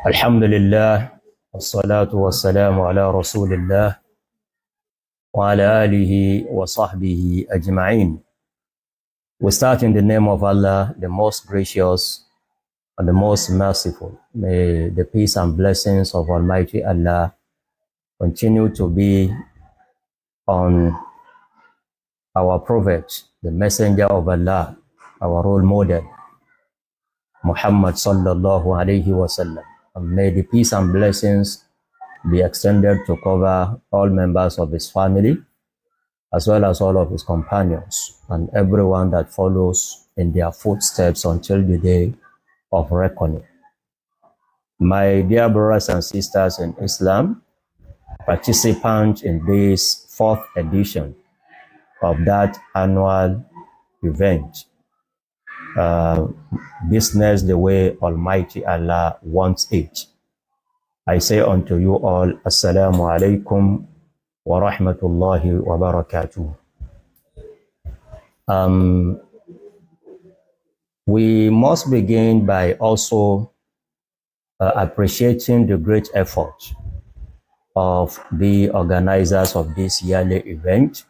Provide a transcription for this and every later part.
Alhamdulillah, wassalatu wassalamu ala rasulillah wa ala alihi wa sahbihi ajma'in. We start in the name of Allah, the most gracious and the most merciful. May the peace and blessings of Almighty Allah continue to be on our Prophet, the messenger of Allah, our role model, Muhammad sallallahu alayhi wa sallam. And may the peace and blessings be extended to cover all members of his family, as well as all of his companions, and everyone that follows in their footsteps until the day of reckoning. My dear brothers and sisters in Islam, participants in this 4th edition of that annual event, business the way Almighty Allah wants it. I say unto you all, Assalamu alaikum wa rahmatullahi wa barakatuh. We must begin by also appreciating the great effort of the organizers of this yearly event,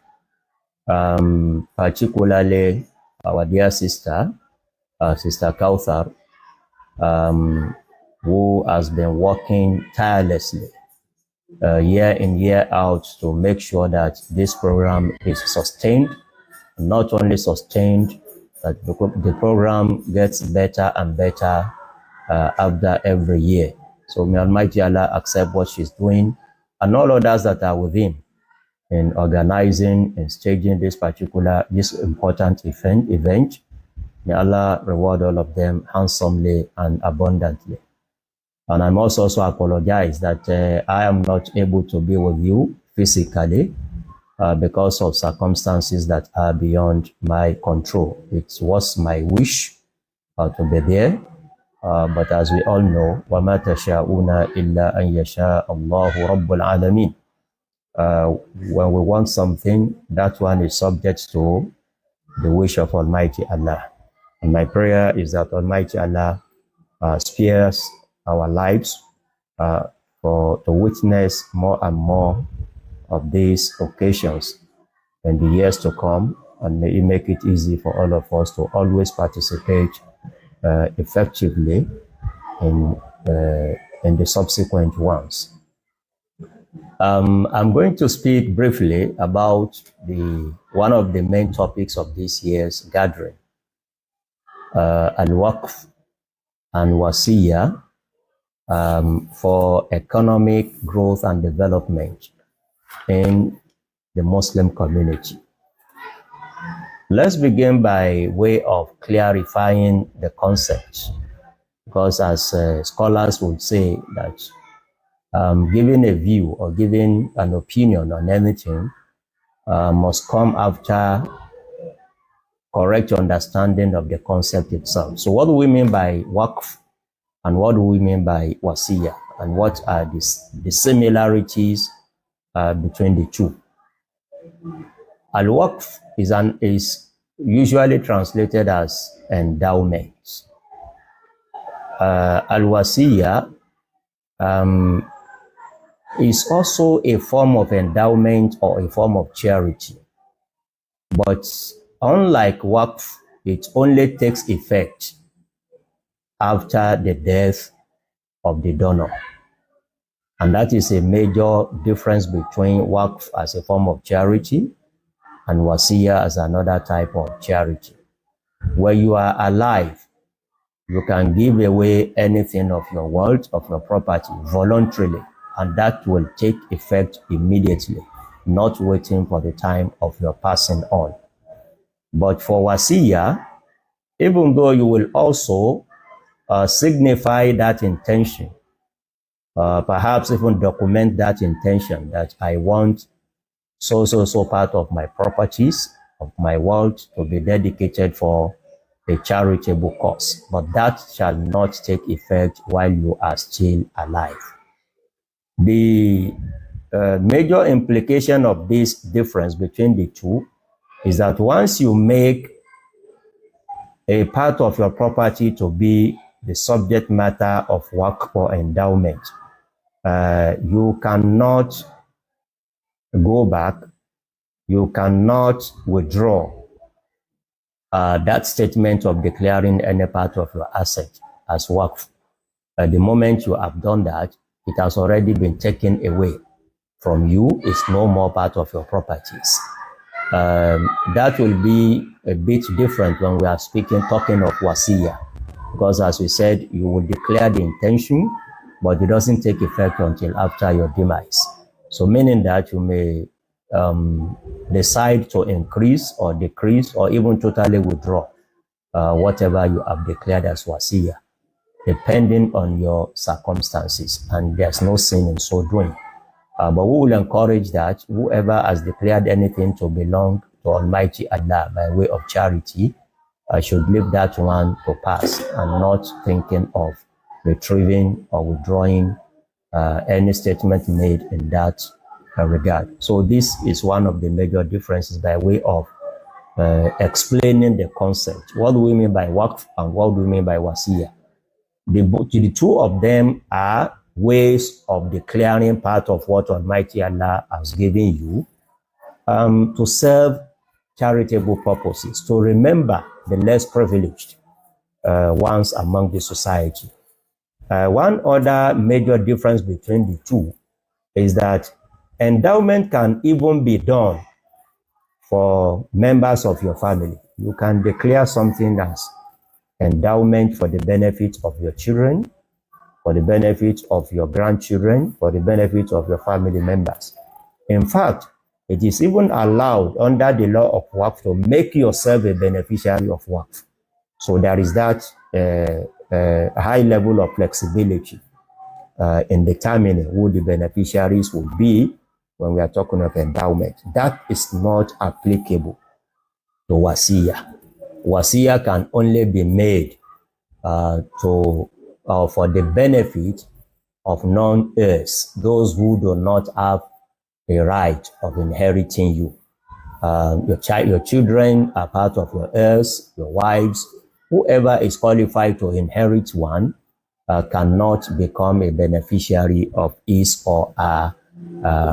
particularly our dear sister, Sister Kauthar, who has been working tirelessly year in, year out to make sure that this program is sustained. Not only sustained, but the program gets better and better after every year. So may Almighty Allah accept what she's doing and all others that are with him in organizing and staging this important event. May Allah reward all of them handsomely and abundantly. And I must also apologize that I am not able to be with you physically because of circumstances that are beyond my control. It was my wish to be there, but as we all know, وَمَا تَشَاءُونَ إِلَّا أَن يَشَاءَ اللَّهُ رَبُّ الْعَالَمِينَ. When we want something, that one is subject to the wish of Almighty Allah. And my prayer is that Almighty Allah spares our lives to witness more and more of these occasions in the years to come, and may He make it easy for all of us to always participate effectively in the subsequent ones. I'm going to speak briefly about one of the main topics of this year's gathering, Al-Waqf and Wasiyah for economic growth and development in the Muslim community. Let's begin by way of clarifying the concept, because as scholars would say that giving a view or giving an opinion on anything must come after correct understanding of the concept itself. So what do we mean by Waqf and what do we mean by Wasiyah, and what are the similarities between the two? Al-Waqf is usually translated as endowment. Al-Wasiyah is also a form of endowment or a form of charity. But unlike Waqf, it only takes effect after the death of the donor. And that is a major difference between Waqf as a form of charity and Wasiyah as another type of charity. Where you are alive, you can give away anything of your wealth, of your property, voluntarily, and that will take effect immediately, not waiting for the time of your passing on. But for Wasiyah, even though you will also signify that intention, perhaps even document that intention that I want so part of my properties, of my wealth to be dedicated for a charitable cause, but that shall not take effect while you are still alive. The major implication of this difference between the two is that once you make a part of your property to be the subject matter of Waqf or endowment, you cannot go back, you cannot withdraw that statement of declaring any part of your asset as Waqf. The moment you have done that, it has already been taken away from you. It's no more part of your properties. That will be a bit different when we are talking of Wasiyah, because as we said, you will declare the intention, but it doesn't take effect until after your demise. So meaning that you may decide to increase or decrease or even totally withdraw whatever you have declared as Wasiyah, depending on your circumstances, and there's no sin in so doing. But we will encourage that whoever has declared anything to belong to Almighty Allah by way of charity should leave that one to pass and not thinking of retrieving or withdrawing any statement made in that regard. So this is one of the major differences by way of explaining the concept. What do we mean by Waqf and what do we mean by Wasiyah? The two of them are ways of declaring part of what Almighty Allah has given you to serve charitable purposes, to remember the less privileged ones among the society. One other major difference between the two is that endowment can even be done for members of your family. You can declare something as endowment for the benefit of your children, for the benefit of your grandchildren, for the benefit of your family members. In fact, it is even allowed under the law of Waqf to make yourself a beneficiary of Waqf. So there is that high level of flexibility in determining who the beneficiaries will be when we are talking of endowment. That is not applicable to Wasiyah. Wasiyah can only be made for the benefit of non-heirs, those who do not have a right of inheriting you. Your children are part of your heirs, your wives, whoever is qualified to inherit one cannot become a beneficiary of his or her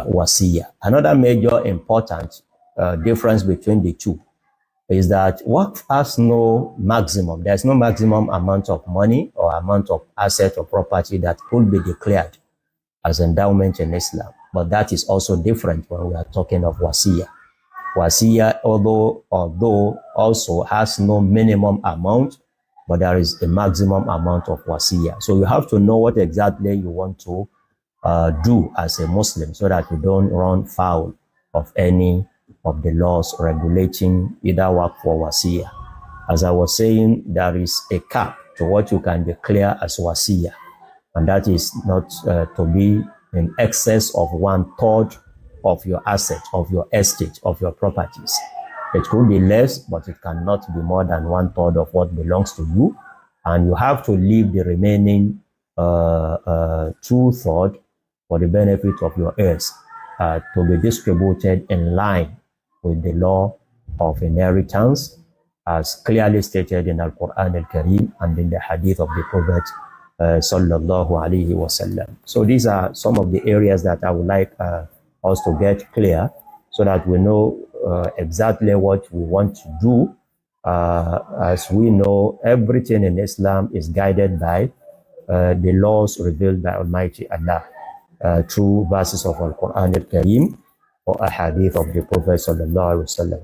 Wasiyah. Another major important difference between the two is that Waqf has no maximum. There's no maximum amount of money or amount of asset or property that could be declared as endowment in Islam. But that is also different when we are talking of Wasiyah. Wasiyah, although also has no minimum amount, but there is a maximum amount of Wasiyah. So you have to know what exactly you want to do as a Muslim so that you don't run foul of any of the laws regulating either Waqf or Wasiyah. As I was saying, there is a cap to what you can declare as Wasiyah, and that is not to be in excess of 1/3 of your asset, of your estate, of your properties. It could be less, but it cannot be more than 1/3 of what belongs to you, and you have to leave the remaining 2/3 for the benefit of your heirs to be distributed in line with the law of inheritance as clearly stated in Al-Quran Al-Kareem and in the hadith of the Prophet sallallahu alaihi wasallam. So these are some of the areas that I would like us to get clear so that we know exactly what we want to do. As we know, everything in Islam is guided by the laws revealed by Almighty Allah through verses of Al-Quran Al-Kareem or a hadith of the Prophet sallallahu alaihi wasallam.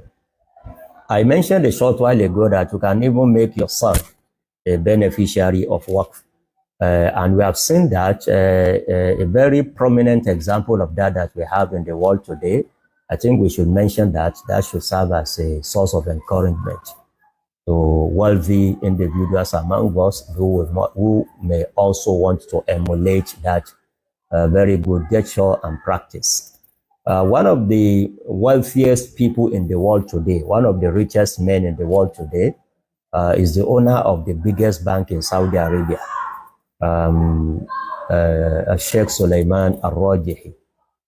I mentioned a short while ago that you can even make your son a beneficiary of Waqf. And we have seen that a very prominent example of that we have in the world today. I think we should mention that should serve as a source of encouragement to wealthy individuals among us who may also want to emulate that very good gesture and practice. One of the wealthiest people in the world today, one of the richest men in the world today, is the owner of the biggest bank in Saudi Arabia, Sheikh Sulaiman Al-Rajihi.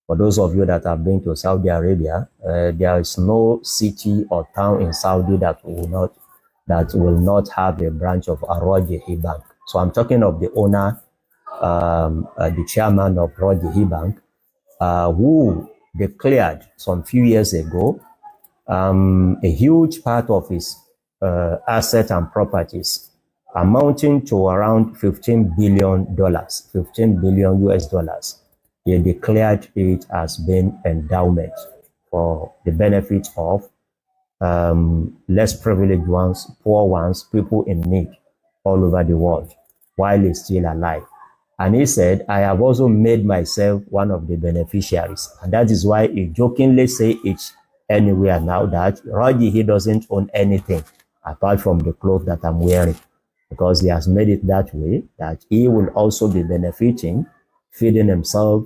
For those of you that have been to Saudi Arabia, there is no city or town in Saudi that will not that will not have a branch of a Rajihi Bank. So I'm talking of the owner, the chairman of Rajihi Bank, who declared some few years ago a huge part of his assets and properties amounting to around $15 billion, 15 billion US dollars. He declared it as being endowment for the benefit of less privileged ones, poor ones, people in need all over the world while he's still alive. And he said, I have also made myself one of the beneficiaries. And that is why he jokingly say it anywhere now that Raji, doesn't own anything apart from the clothes that I'm wearing, because he has made it that way that he will also be benefiting, feeding himself,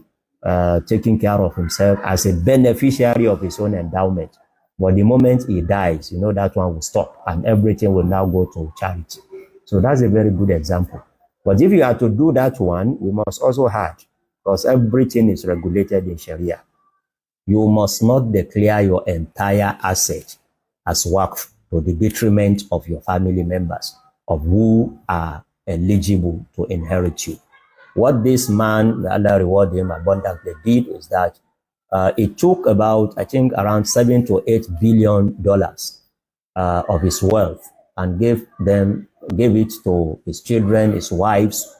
taking care of himself as a beneficiary of his own endowment. But the moment he dies, that one will stop and everything will now go to charity. So that's a very good example. But if you are to do that one, we must also have, because everything is regulated in Sharia. You must not declare your entire asset as Waqf to the detriment of your family members, of who are eligible to inherit you. What this man, Allah reward him abundantly, did is that it took about, I think, around $7 to $8 billion of his wealth and gave it to his children, his wives,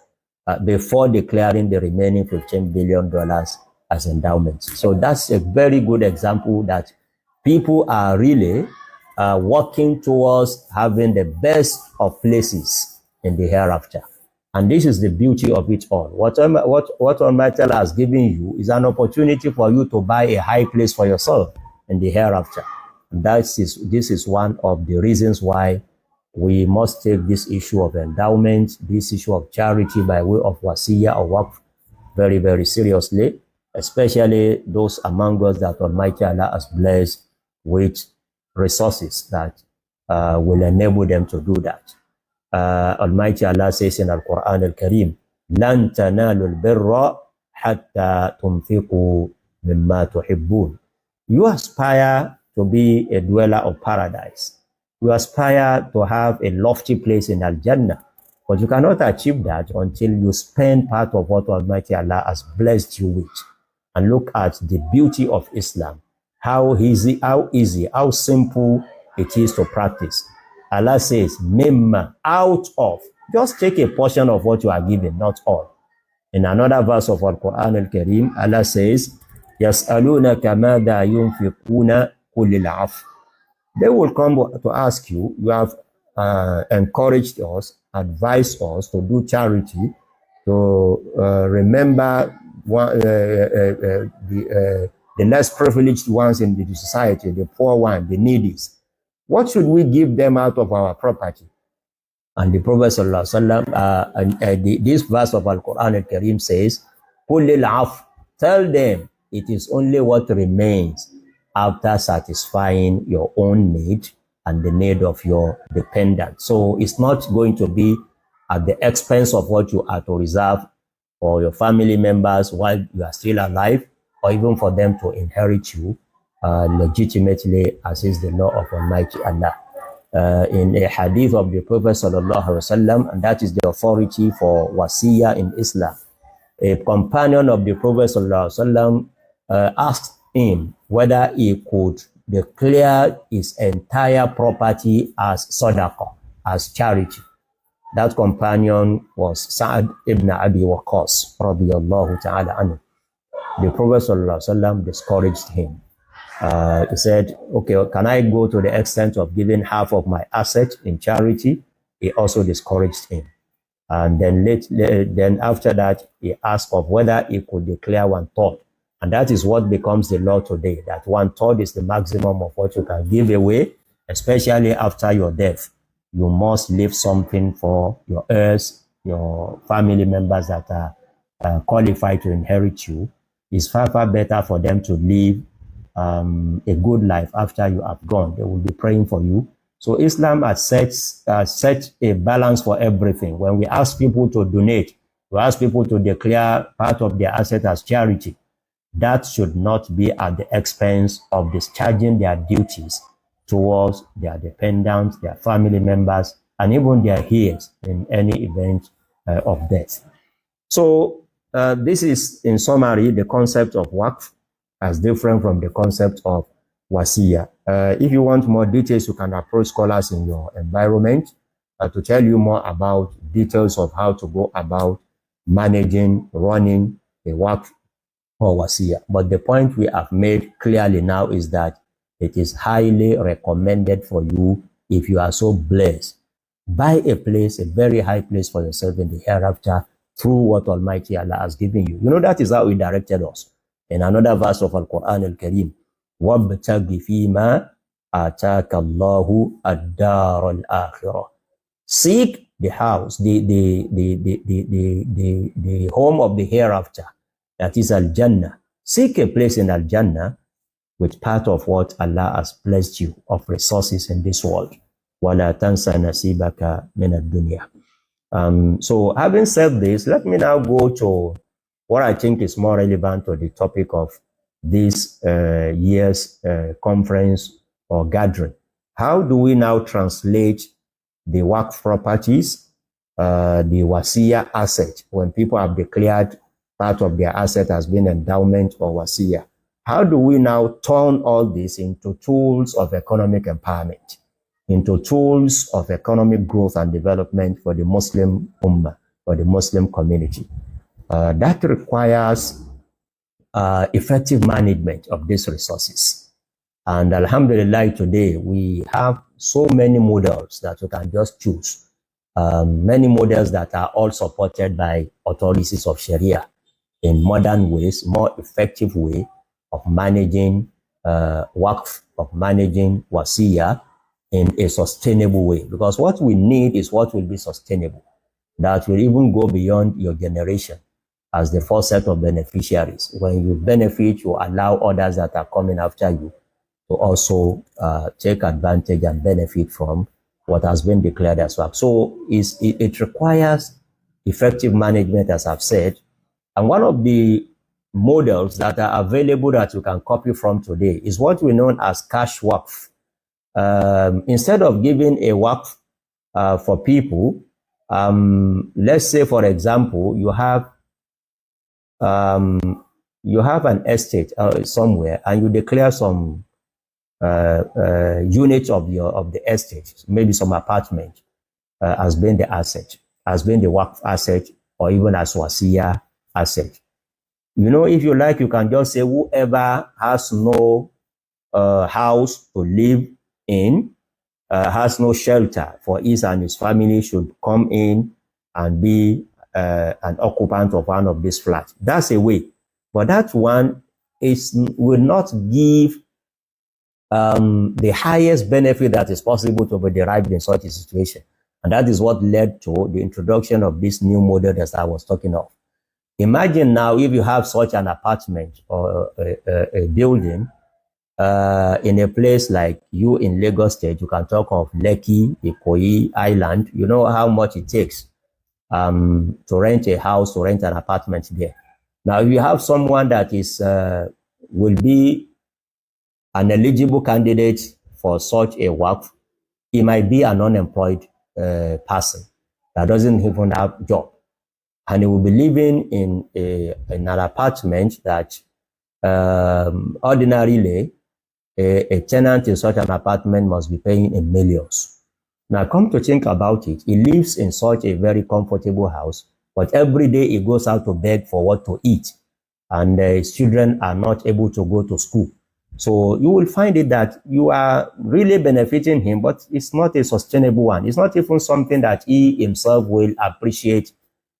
before declaring the remaining $15 billion as endowments. So that's a very good example that people are really working towards having the best of places in the hereafter. And this is the beauty of it all. What Almighty Allah has given you is an opportunity for you to buy a high place for yourself in the hereafter. And this is one of the reasons why we must take this issue of endowment, this issue of charity by way of Wasiyah or Waqf very, very seriously, especially those among us that Almighty Allah has blessed with resources that will enable them to do that. Almighty Allah says in Al-Quran Al-Kareem, لَن تَنَالُوا الْبِرَّ حَتَّى تُنْفِقُوا مِمَّا تُحِبُّونَ. You aspire to be a dweller of paradise. You aspire to have a lofty place in Al-Jannah, but you cannot achieve that until you spend part of what Almighty Allah has blessed you with. And look at the beauty of Islam, how easy, how simple it is to practice. Allah says, mimma, out of. Just take a portion of what you are given, not all. In another verse of Al-Quran Al-Kareem, Allah says, يَسْأَلُونَكَ مَاذَا يُنْفِقُونَ قُلِ الْعَفْوَ. They will come to ask you, you have encouraged us, advised us to do charity, to remember the less privileged ones in the society, the poor ones, the needies. What should we give them out of our property? And the Prophet ﷺ, this verse of Al-Quran Al-Kareem says, قُلِ الْعَفْوَ. Tell them it is only what remains after satisfying your own need and the need of your dependent. So it's not going to be at the expense of what you are to reserve for your family members while you are still alive, or even for them to inherit you legitimately, as is the law of Almighty Allah. In a hadith of the Prophet sallallahu alaihi wasallam, and that is the authority for Wasiyah in Islam, a companion of the Prophet sallallahu alaihi wasallam asked him whether he could declare his entire property as sadaqah, as charity. That companion was Sa'ad ibn Abi Waqqas radiyallahu ta'ala anhu. The Prophet sallallahu alaihi wasallam discouraged him. He said, okay, can I go to the extent of giving half of my asset in charity? He also discouraged him. And then after that, he asked of whether he could declare 1/3. And that is what becomes the law today, that 1/3 is the maximum of what you can give away, especially after your death. You must leave something for your heirs, your family members that are qualified to inherit you. It's far, far better for them to live a good life after you have gone. They will be praying for you. So Islam has set a balance for everything. When we ask people to donate, we ask people to declare part of their asset as charity. That should not be at the expense of discharging their duties towards their dependents, their family members, and even their heirs in any event of death. So this is, in summary, the concept of Waqf as different from the concept of Wasiyah. If you want more details, you can approach scholars in your environment to tell you more about details of how to go about managing, running a Waqf or Wasiyah. But the point we have made clearly now is that it is highly recommended for you, if you are so blessed, buy a place, a very high place for yourself in the hereafter through what Almighty Allah has given you. You know, that is how He directed us. In another verse of Al-Quran Al-Kareem, وَابْتَغِ فِي مَا آتَاكَ اللَّهُ الدَّارَ الْآخِرَةِ. Seek the house, the home of the hereafter, that is Al-Jannah. Seek a place in Al-Jannah with part of what Allah has blessed you of resources in this world. وَلَا تَنْسَ نَصِيبَكَ مِنَ الدُّنْيَا. So having said this, let me now go to what I think is more relevant to the topic of this year's conference or gathering. How do we now translate the Waqf properties, the Wasiyah asset, when people have declared part of their asset has been endowment or Wasiyah? How do we now turn all this into tools of economic empowerment, into tools of economic growth and development for the Muslim Ummah, for the Muslim community? That requires effective management of these resources. And Alhamdulillah, today we have so many models that you can just choose. Many models that are all supported by authorities of Sharia in modern ways, more effective way of managing Waqf, of managing Wasiyah in a sustainable way. Because what we need is what will be sustainable, that will even go beyond your generation as the first set of beneficiaries. When you benefit, you allow others that are coming after you to also take advantage and benefit from what has been declared as well. So it requires effective management, as I've said. And one of the models that are available that you can copy from today is what we know as cash Waqf. Instead of giving a Waqf for people, let's say, for example, you have an estate somewhere, and you declare some units of the estate, maybe some apartment, as being the asset, as being the Waqf asset, or even as Wasiyah asset. You know, if you like, you can just say whoever has no house to live in, has no shelter for his and his family, should come in and be an occupant of one of these flats. That's a way. But that one will not give the highest benefit that is possible to be derived in such a situation. And that is what led to the introduction of this new model that I was talking of. Imagine now if you have such an apartment or a building in a place like you in Lagos State. You can talk of Lekki, Ikoyi Island. You know how much it takes to rent a house, to rent an apartment there. Now, if you have someone that is will be an eligible candidate for such a Waqf, he might be an unemployed person that doesn't even have a job. And he will be living in an apartment that ordinarily a tenant in such an apartment must be paying in millions. Now, come to think about it, he lives in such a very comfortable house, but every day he goes out to beg for what to eat, and his children are not able to go to school. So you will find it that you are really benefiting him, but it's not a sustainable one. It's not even something that he himself will appreciate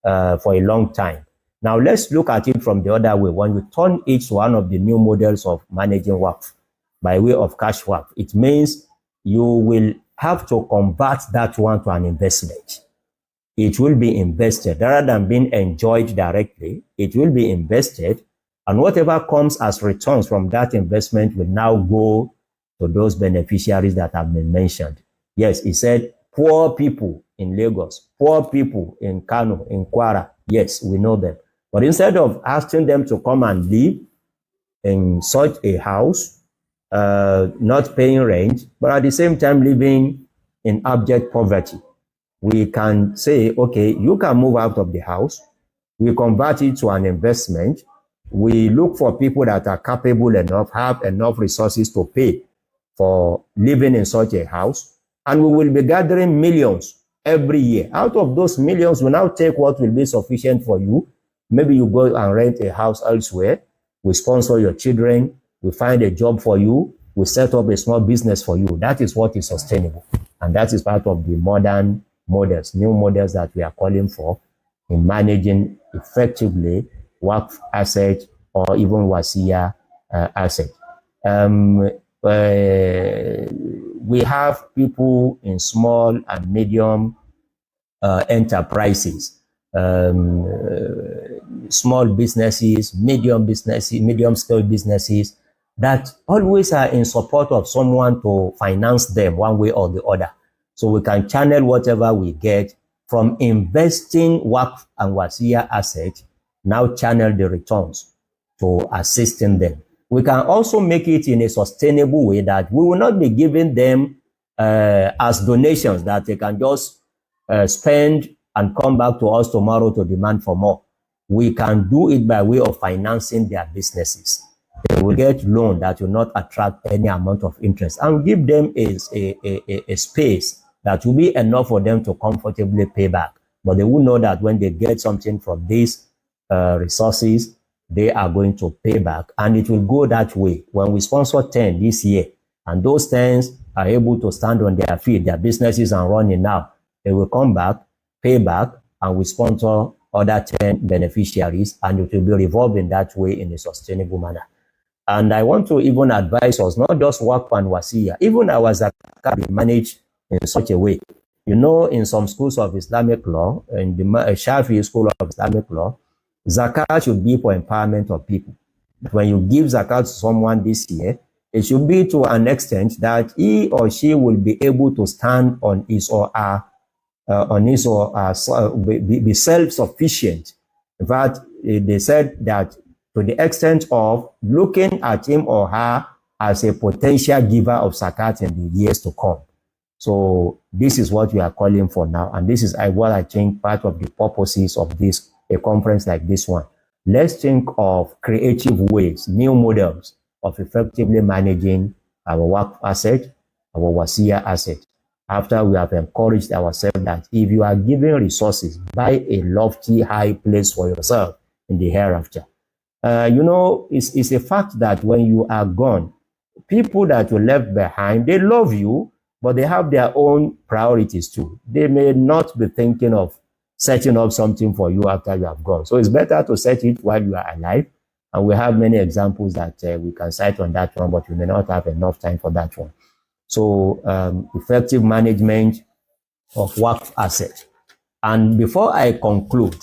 for a long time. Now, let's look at it from the other way. When you turn each one of the new models of managing Waqf by way of cash Waqf, it means you will have to convert that one to an investment. It will be invested rather than being enjoyed directly. It will be invested, and whatever comes as returns from that investment will now go to those beneficiaries that have been mentioned. Yes, he said poor people in Lagos, poor people in Kano, in Kwara. Yes, we know them. But instead of asking them to come and live in such a house, not paying rent, but at the same time living in abject poverty. We can say, okay, you can move out of the house. We convert it to an investment. We look for people that are capable enough, have enough resources to pay for living in such a house. And we will be gathering millions every year. Out of those millions, we now take what will be sufficient for you. Maybe you go and rent a house elsewhere. We sponsor your children. We find a job for you. We set up a small business for you. That is what is sustainable. And that is part of the modern models, new models that we are calling for in managing effectively Waqf asset or even Wasiyah asset. We have people in small and medium enterprises, small businesses, medium scale businesses that always are in support of someone to finance them one way or the other. So we can channel whatever we get from investing Waqf and Wasiyah assets, now channel the returns to assisting them. We can also make it in a sustainable way that we will not be giving them as donations that they can just spend and come back to us tomorrow to demand for more. We can do it by way of financing their businesses. They will get loan that will not attract any amount of interest and give them a space that will be enough for them to comfortably pay back. But they will know that when they get something from these resources, they are going to pay back, and it will go that way. When we sponsor 10 this year, and those 10s are able to stand on their feet, their businesses are running now, they will come back, pay back, and we sponsor other 10 beneficiaries, and it will be revolving that way in a sustainable manner. And I want to even advise us, not just Waqf and Wasiyah, even our zakat be managed in such a way. You know, in some schools of Islamic law, in the Shafi'i school of Islamic law, zakat should be for empowerment of people. When you give zakat to someone this year, it should be to an extent that he or she will be able to stand on his or her, be self-sufficient. In fact, they said that to the extent of looking at him or her as a potential giver of zakat in the years to come. So this is what we are calling for now, and this is what I think part of the purposes of this, a conference like this one. Let's think of creative ways, new models of effectively managing our Waqf asset, our Wasiyah asset. After we have encouraged ourselves that if you are given resources, buy a lofty high place for yourself in the hereafter. You know, it's a fact that when you are gone, people that you left behind, they love you, but they have their own priorities too. They may not be thinking of setting up something for you after you have gone. So it's better to set it while you are alive. And we have many examples that we can cite on that one, but we may not have enough time for that one. So effective management of Waqf asset. And before I conclude,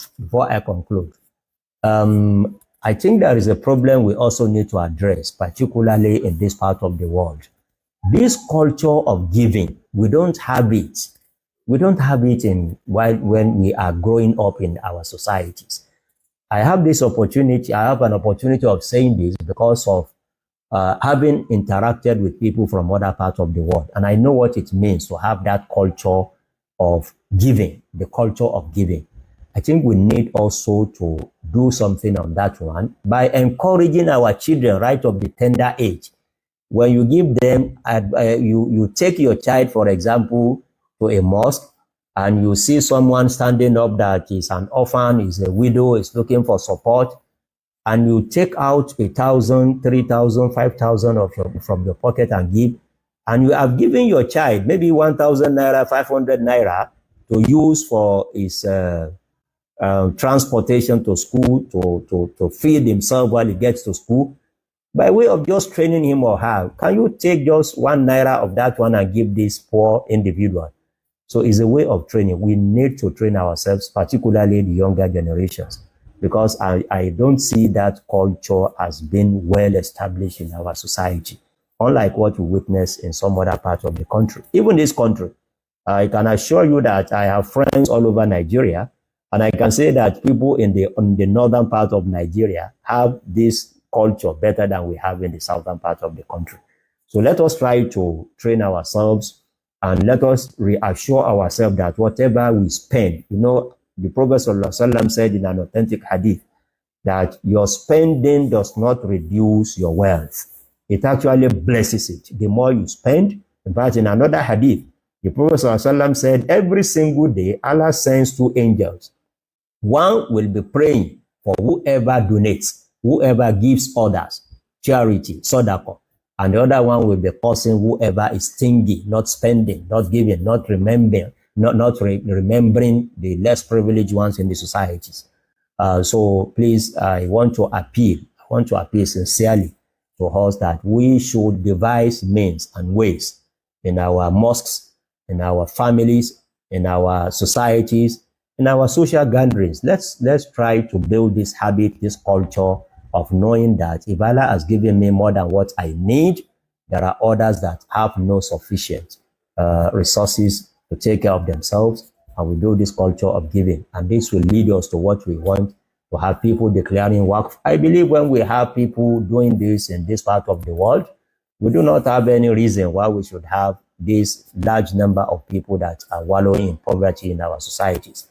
I think there is a problem we also need to address, particularly in this part of the world. This culture of giving, we don't have it. We don't have it when we are growing up in our societies. I have an opportunity of saying this because of having interacted with people from other parts of the world. And I know what it means to have that culture of giving, the culture of giving. I think we need also to do something on that one by encouraging our children right of the tender age. When you give them, you take your child, for example, to a mosque, and you see someone standing up that is an orphan, is a widow, is looking for support, and you take out 1,000, 3,000, 5,000 from your pocket and give, and you have given your child maybe 1,000 naira, 500 naira to use for his transportation to school, to feed himself while he gets to school, by way of just training him or her. Can you take just 1 naira of that one and give this poor individual? So it's a way of training. We need to train ourselves, particularly the younger generations, because I don't see that culture as being well established in our society, unlike what we witness in some other parts of the country. Even this country, I can assure you that I have friends all over Nigeria, and I can say that people in the northern part of Nigeria have this culture better than we have in the southern part of the country. So let us try to train ourselves and let us reassure ourselves that whatever we spend, the Prophet ﷺ said in an authentic hadith that your spending does not reduce your wealth. It actually blesses it. The more you spend, in fact, in another hadith, the Prophet ﷺ said every single day, Allah sends 2 angels. One will be praying for whoever donates, whoever gives others, charity, sadaqah. And the other one will be cursing whoever is stingy, not spending, not giving, not remembering, remembering the less privileged ones in the societies. So please, I want to appeal sincerely to us that we should devise means and ways in our mosques, in our families, in our societies, in our social gatherings. Let's try to build this habit, this culture of knowing that if Allah has given me more than what I need, there are others that have no sufficient resources to take care of themselves, and we build this culture of giving. And this will lead us to what we want, to have people declaring Waqf. I believe when we have people doing this in this part of the world, we do not have any reason why we should have this large number of people that are wallowing in poverty in our societies.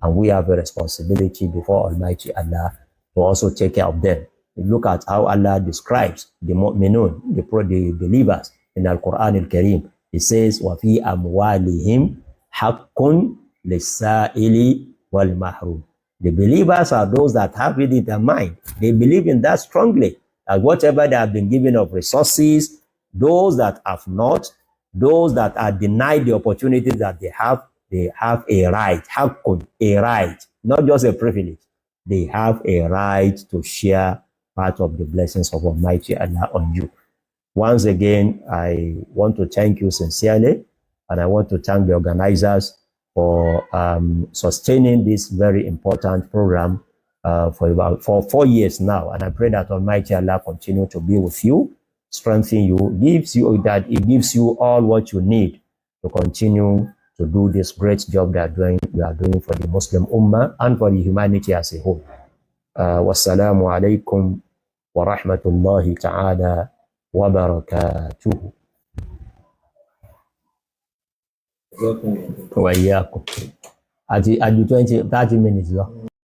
And we have a responsibility before Almighty Allah to also take care of them. Look at how Allah describes the mu'minun, the believers in Al-Quran Al-Kareem. He says, وَفِي أَمْوَالِهِمْ حَقٌّ لِلسَّائِلِ وَالْمَحْرُومِ. The believers are those that have it in their mind. They believe in that strongly. That whatever they have been given of resources, those that have not, those that are denied the opportunities that they have a right, a right, not just a privilege. They have a right to share part of the blessings of Almighty Allah on you. Once again, I want to thank you sincerely, and I want to thank the organizers for sustaining this very important program for 4 years now. And I pray that Almighty Allah continue to be with you, strengthen you, it gives you all what you need to continue to do this great job that we are doing for the Muslim Ummah and for the humanity as a whole. Wassalamu alaikum wa rahmatullahi ta'ala wa barakatuhu. Wa iyyakum. At 30 minutes.